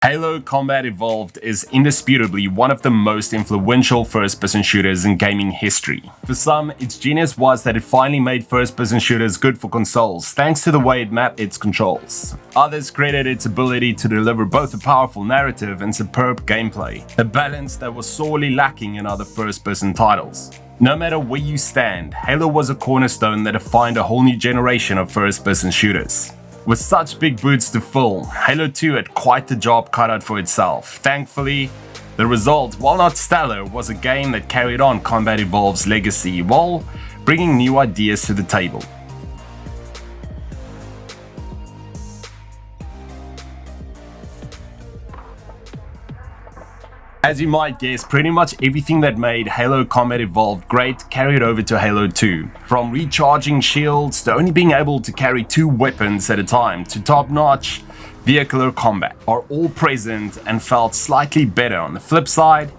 Halo Combat Evolved is indisputably one of the most influential first-person shooters in gaming history. For some, its genius was that it finally made first-person shooters good for consoles, thanks to the way it mapped its controls. Others credit its ability to deliver both a powerful narrative and superb gameplay, a balance that was sorely lacking in other first-person titles. No matter where you stand, Halo was a cornerstone that defined a whole new generation of first-person shooters. With such big boots to fill, Halo 2 had quite the job cut out for itself. Thankfully, the result, while not stellar, was a game that carried on Combat Evolved's legacy while bringing new ideas to the table. As you might guess, pretty much everything that made Halo Combat Evolved great carried over to Halo 2. From recharging shields to only being able to carry 2 weapons at a time to top-notch vehicular combat are all present and felt slightly better. On the flip side,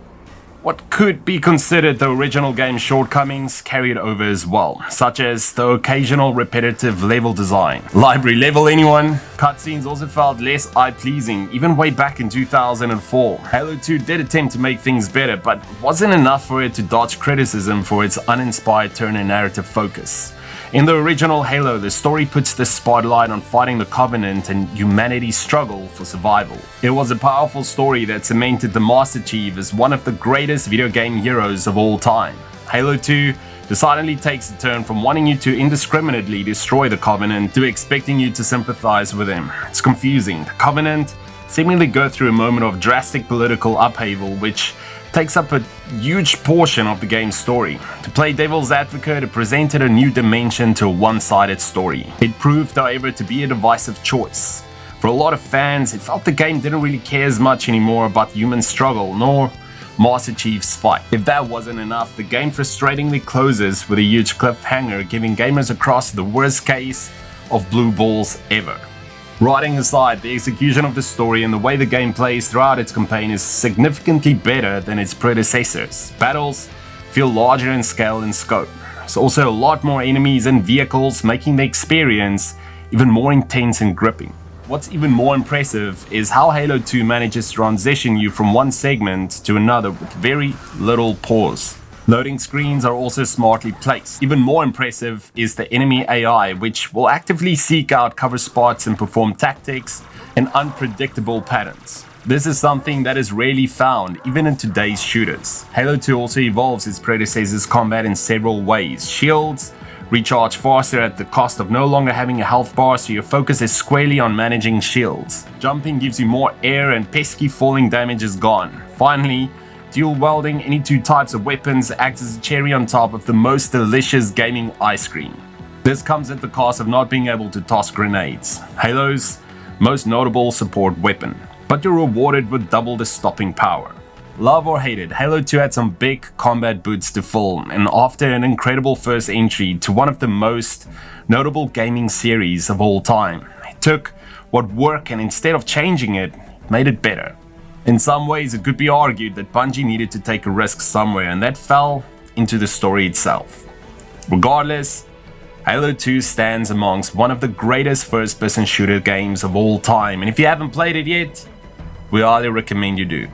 what could be considered the original game's shortcomings carried over as well, such as the occasional repetitive level design. Library level anyone? Cutscenes also felt less eye-pleasing, even way back in 2004. Halo 2 did attempt to make things better, but wasn't enough for it to dodge criticism for its uninspired turn and narrative focus. In the original Halo, the story puts the spotlight on fighting the Covenant and humanity's struggle for survival. It was a powerful story that cemented the Master Chief as one of the greatest video game heroes of all time. Halo 2 decidedly takes a turn from wanting you to indiscriminately destroy the Covenant to expecting you to sympathize with him. It's confusing. The Covenant seemingly go through a moment of drastic political upheaval, which takes up a huge portion of the game's story. To play devil's advocate, it presented a new dimension to a one-sided story. It proved, however, to be a divisive choice. For a lot of fans, it felt the game didn't really care as much anymore about human struggle, nor Master Chief's fight. If that wasn't enough, the game frustratingly closes with a huge cliffhanger, giving gamers across the worst case of blue balls ever. Writing aside, the execution of the story and the way the game plays throughout its campaign is significantly better than its predecessors. Battles feel larger in scale and scope. There's also a lot more enemies and vehicles, making the experience even more intense and gripping. What's even more impressive is how Halo 2 manages to transition you from one segment to another with very little pause. Loading screens are also smartly placed. Even more impressive is the enemy AI, which will actively seek out cover spots and perform tactics in unpredictable patterns. This is something that is rarely found, even in today's shooters. Halo 2 also evolves its predecessor's combat in several ways. Shields recharge faster at the cost of no longer having a health bar, so your focus is squarely on managing shields. Jumping gives you more air and pesky falling damage is gone. Finally, dual wielding any 2 types of weapons acts as a cherry on top of the most delicious gaming ice cream. This comes at the cost of not being able to toss grenades, Halo's most notable support weapon, but you're rewarded with double the stopping power. Love or hate it, Halo 2 had some big combat boots to fill, and after an incredible first entry to one of the most notable gaming series of all time, it took what worked and instead of changing it, made it better. In some ways, it could be argued that Bungie needed to take a risk somewhere, and that fell into the story itself. Regardless, Halo 2 stands amongst one of the greatest first-person shooter games of all time, and if you haven't played it yet, we highly recommend you do.